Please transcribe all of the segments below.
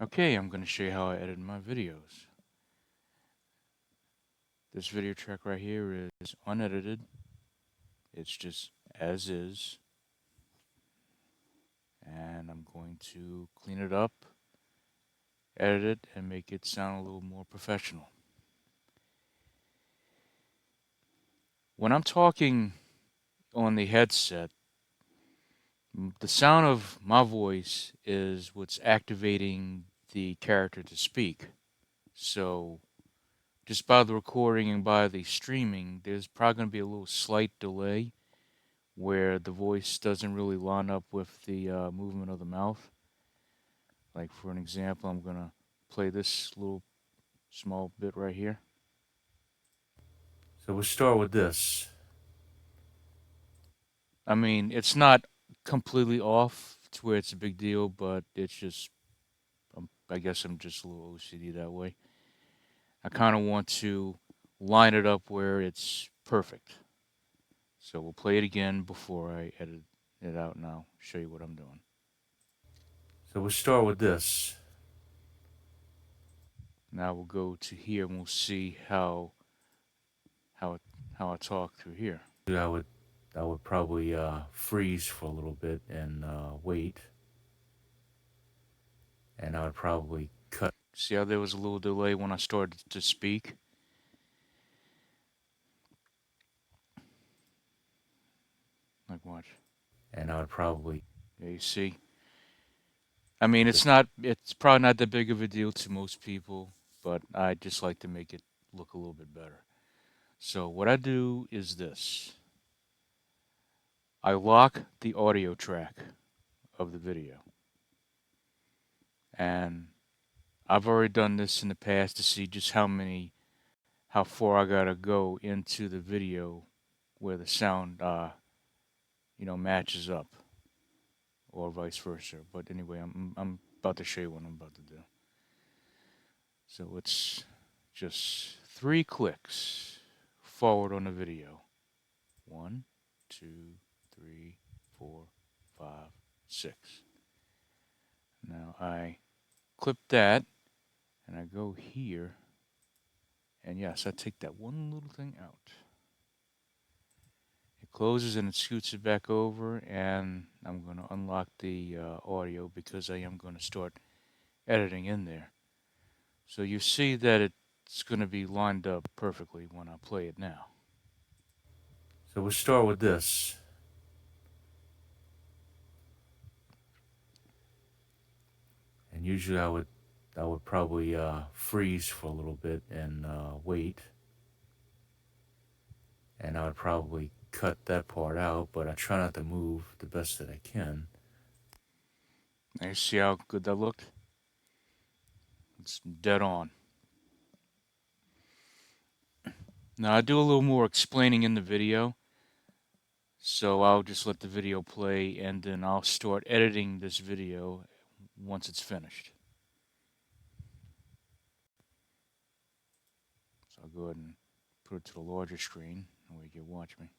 Okay, I'm going to show you how I edit my videos. This video track right here is unedited. It's just as is. And I'm going to clean it up, edit it, and make it sound a little more professional. When I'm talking on the headset, the sound of my voice is what's activating the character to speak. So just by the recording and by the streaming, there's probably going to be a little slight delay where the voice doesn't really line up with the movement of the mouth. Like for an example, I'm going to play this little small bit right here. So we'll start with this. I mean, it's not completely off to where it's a big deal, but it's just, I guess I'm just a little OCD that way. I kind of want to line it up where it's perfect. So we'll play it again before I edit it out and I'll show you what I'm doing. So we'll start with this. Now we'll go to here and we'll see how how I talk through here. I would probably freeze for a little bit and wait, and I would probably cut. See how there was a little delay when I started to speak? Like watch. And I would probably Yeah, you see? I mean, it's probably not that big of a deal to most people, but I just like to make it look a little bit better. So what I do is this. I lock the audio track of the video. And I've already done this in the past to see just how far I gotta go into the video where the sound, matches up, or vice versa. But anyway, I'm about to show you what I'm about to do. So it's just 3 clicks forward on the video. 1, 2, 3, 4, 5, 6. Now I clip that and I go here, and yes, I take that one little thing out. It closes and it scoots it back over, and I'm going to unlock the audio because I am going to start editing in there. So you see that it's going to be lined up perfectly when I play it now. So we'll start with this. And usually I would probably freeze for a little bit and wait, and I would probably cut that part out, but I try not to move the best that I can. Now you see how good that looked? It's dead on. Now I do a little more explaining in the video, so I'll just let the video play and then I'll start editing this video once it's finished. So I'll go ahead and put it to the larger screen where you can watch me.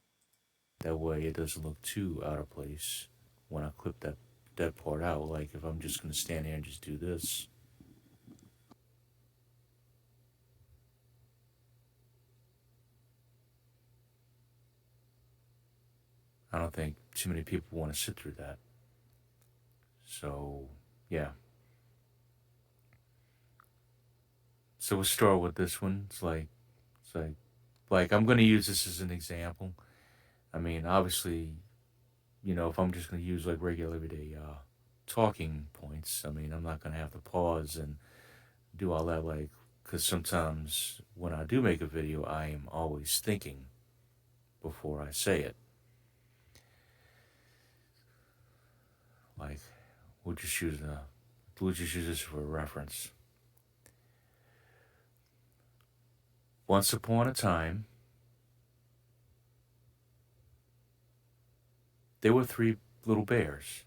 That way it doesn't look too out of place when I clip that part out. Like if I'm just gonna stand here and just do this. I don't think too many people want to sit through that. So yeah. So we'll start with this one. It's like I'm gonna use this as an example. I mean, obviously, if I'm just gonna use like regular everyday talking points, I mean, I'm not gonna have to pause and do all that, like, because sometimes when I do make a video, I am always thinking before I say it. Like, we'll just use this for a reference. Once upon a time, there were three little bears.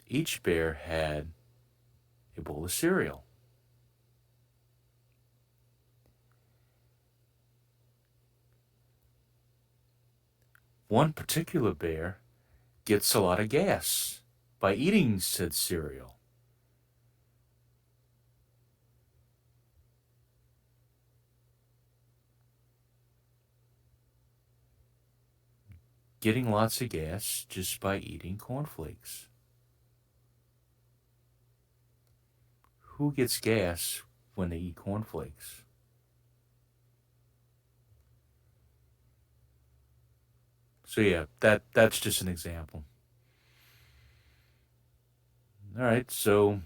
Each bear had a bowl of cereal. One particular bear gets a lot of gas by eating said cereal? Getting lots of gas just by eating cornflakes. Who gets gas when they eat cornflakes? So yeah, that's just an example. All right, so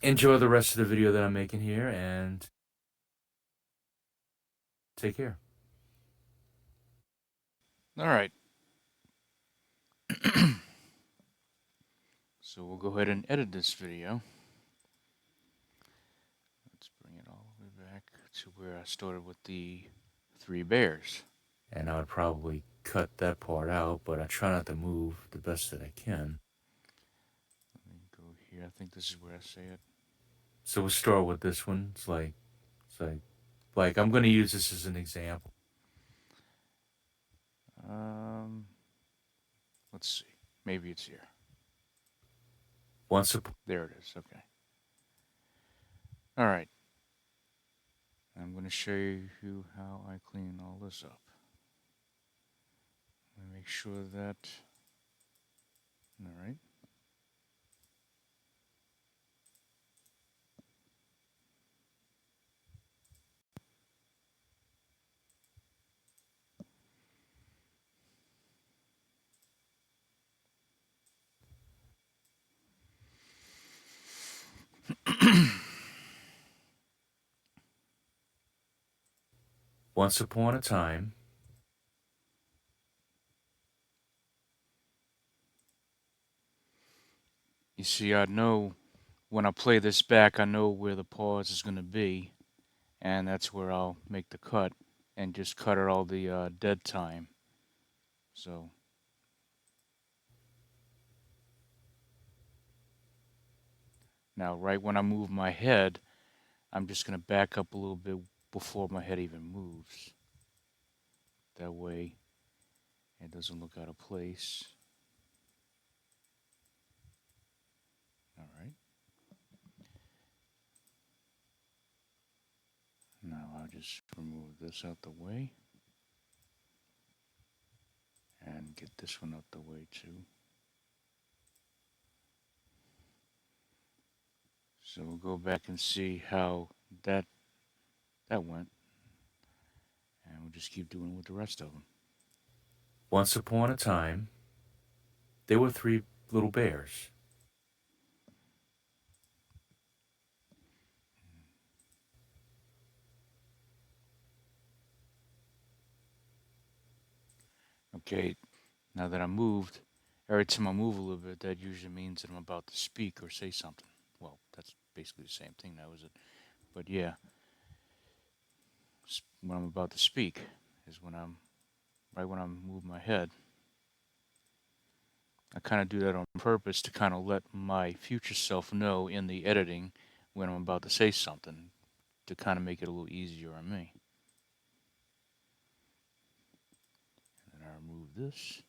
enjoy the rest of the video that I'm making here and take care. All right. So we'll go ahead and edit this video. Let's bring it all the way back to where I started with the 3 bears. And I would probably cut that part out, but I try not to move the best that I can. Let me go here. I think this is where I say it. So we'll start with this one. It's like I'm going to use this as an example. Let's see. Maybe it's here. Once upon There it is. Okay. All right. I'm going to show you how I clean all this up. Let me make sure that. All right. once upon a time, You see, I know when I play this back, I know where the pause is going to be, and that's where I'll make the cut and just cut out all the dead time. So now, right when I move my head, I'm just going to back up a little bit before my head even moves. That way, it doesn't look out of place. All right. Now I'll just remove this out the way and get this one out the way too. So we'll go back and see how that went, and we'll just keep doing with the rest of them. once upon a time, there were 3 little bears. Okay, now that I moved, every time I move a little bit, that usually means that I'm about to speak or say something. Well, that's basically the same thing now, is it? But yeah, when I'm about to speak is when I move my head. I kind of do that on purpose to kind of let my future self know in the editing when I'm about to say something to kind of make it a little easier on me. And then I remove this.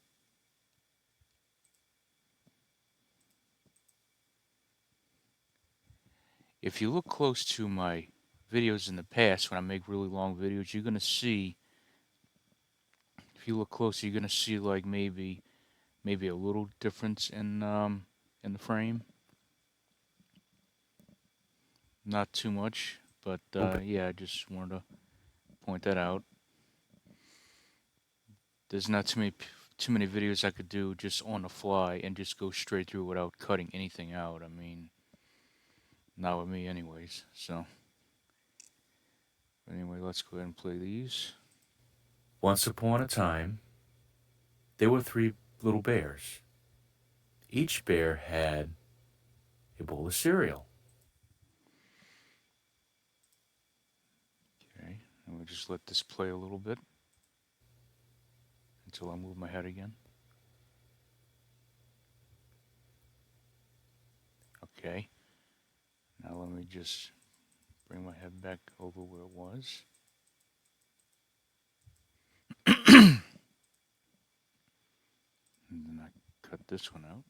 If you look close to my videos in the past, when I make really long videos, you're going to see, if you look closer, you're going to see like maybe a little difference in the frame. Not too much, but yeah, I just wanted to point that out. There's not too many videos I could do just on the fly and just go straight through without cutting anything out. I mean, not with me anyways. So anyway, let's go ahead and play these. Once upon a time, there were 3 little bears. Each bear had a bowl of cereal. Okay, and we'll just let this play a little bit until I move my head again. Okay, now let me just bring my head back over where it was. And then I cut this one out.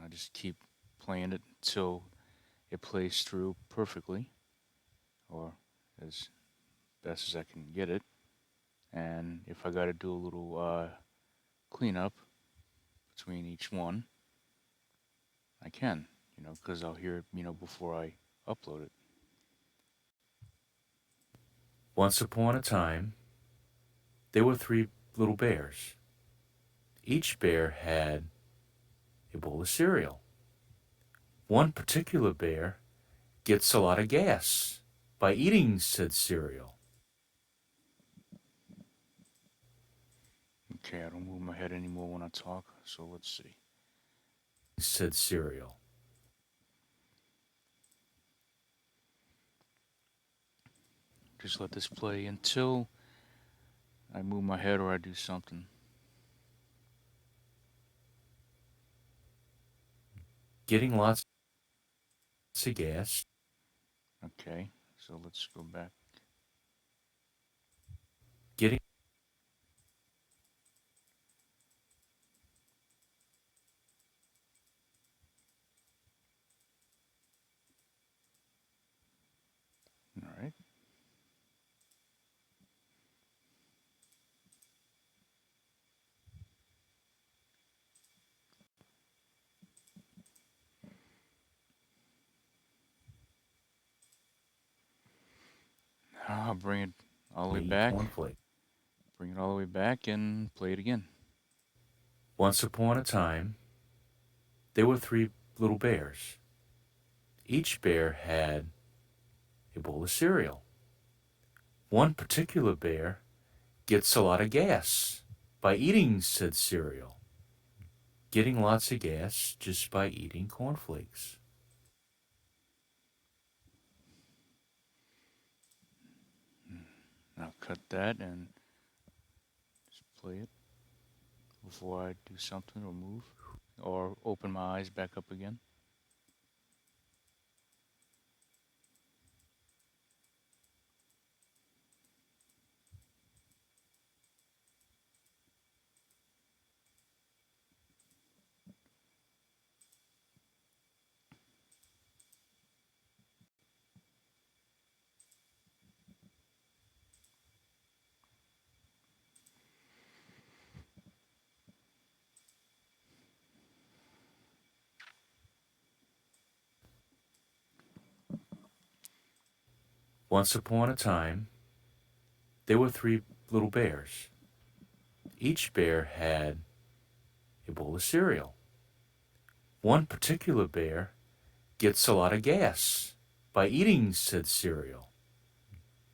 I just keep playing it until it plays through perfectly, or as best as I can get it. And if I got to do a little cleanup between each one, I can, because I'll hear it, before I upload it. Once upon a time, there were three little bears. Each bear had a bowl of cereal. One particular bear gets a lot of gas by eating said cereal. Okay, I don't move my head anymore when I talk, so let's see. Said cereal. Just let this play until I move my head or I do something. Getting lots of gas. Okay, so let's go back. Getting All right. Now I'll bring it all the way back. cornflake. Bring it all the way back and play it again. Once upon a time, there were three little bears. Each bear had a bowl of cereal. One particular bear gets a lot of gas by eating said cereal. Getting lots of gas just by eating cornflakes. Now cut that and just play it before I do something or move or open my eyes back up again. Once upon a time, there were three little bears. Each bear had a bowl of cereal. One particular bear gets a lot of gas by eating said cereal.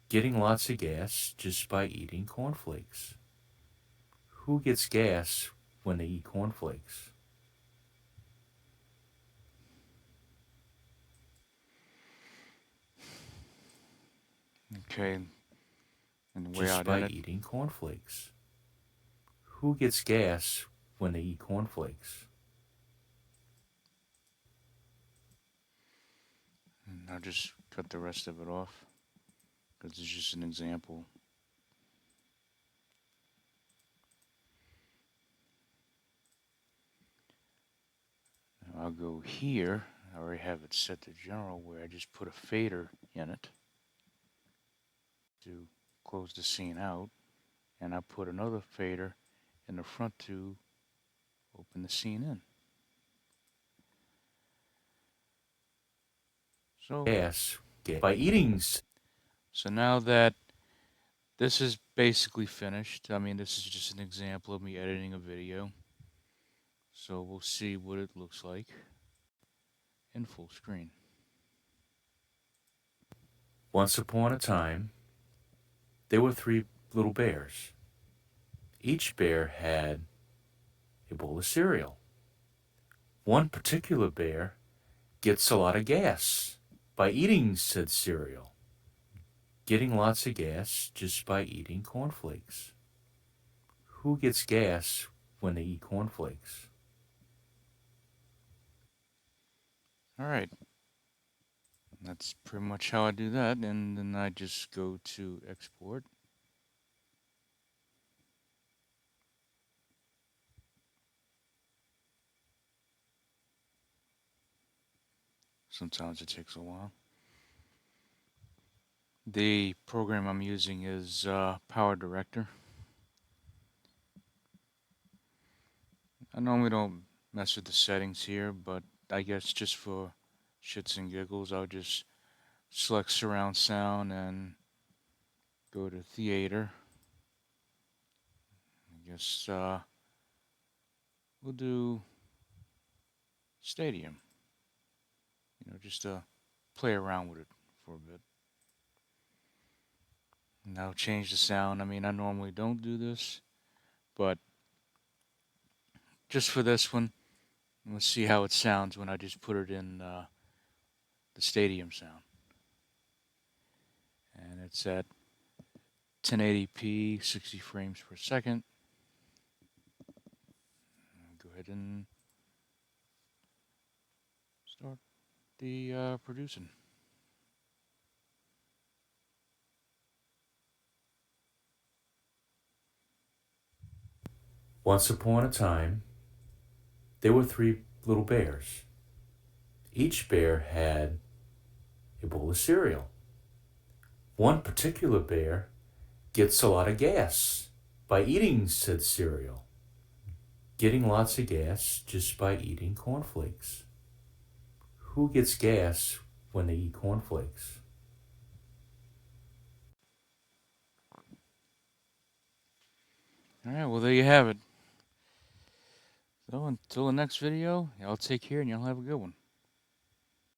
Getting lots of gas just by eating cornflakes. Who gets gas when they eat cornflakes? Okay, and the way Just I'd by add it. eating cornflakes. Who gets gas when they eat cornflakes? And I'll just cut the rest of it off because it's just an example. Now I'll go here. I already have it set to general where I just put a fader in it to close the scene out. And I put another fader in the front to open the scene in. So Gas by eating. So now that this is basically finished, I mean, this is just an example of me editing a video. So we'll see what it looks like in full screen. Once upon a time, there were three little bears. Each bear had a bowl of cereal. One particular bear gets a lot of gas by eating said cereal. Getting lots of gas just by eating cornflakes. Who gets gas when they eat cornflakes? All right. That's pretty much how I do that. And then I just go to export. Sometimes it takes a while. The program I'm using is Power Director. I normally don't mess with the settings here, but I guess just for shits and giggles, I'll just select surround sound and go to theater. I guess we'll do stadium, just to play around with it for a bit. Now change the sound. I mean, I normally don't do this, but just for this one, let's see how it sounds when I just put it in the stadium sound. And it's at 1080p, 60 frames per second. Go ahead and start the producing. Once upon a time, there were three little bears. Each bear had a bowl of cereal. One particular bear gets a lot of gas by eating said cereal, getting lots of gas just by eating cornflakes. Who gets gas when they eat cornflakes? All right, well, there you have it. So until the next video, y'all take care and y'all have a good one.